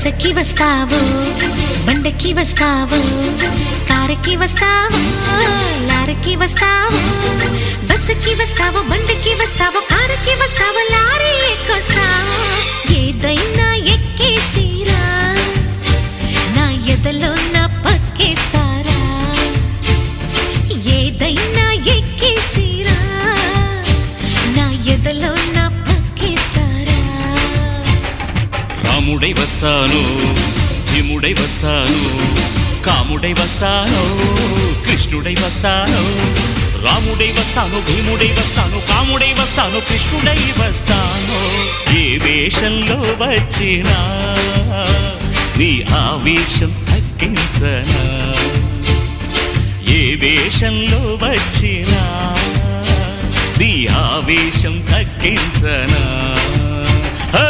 బస్సుకి వస్తావు, బండకి వస్తావు, కారుకి వస్తావు, లారీకి వస్తావు. బస్సుకి వస్తావు, బండకి వస్తావు, కారుకి వస్తావు, లారీ ఎక్కొస్తావు. ఏదైనా ఎక్కేసిరా, నా ఎదలో నా పక్కేస్తారా. ఏదైనా ఎక్కేసిరా, నా ఎదలో నా పక్కేస్తారా. రాముడై వస్తాను, భీముడై వస్తాను, కాముడై వస్తాను, కృష్ణుడై వస్తాను. రాముడై వస్తాను, భీముడై వస్తాను, కాముడై వస్తాను, కృష్ణుడై వస్తాను. ఏ వేషంలో వచ్చినా నీ ఆవేశం తగ్గించనా. ఏ వేషంలో వచ్చినా నీ ఆవేశం తగ్గించనా. హే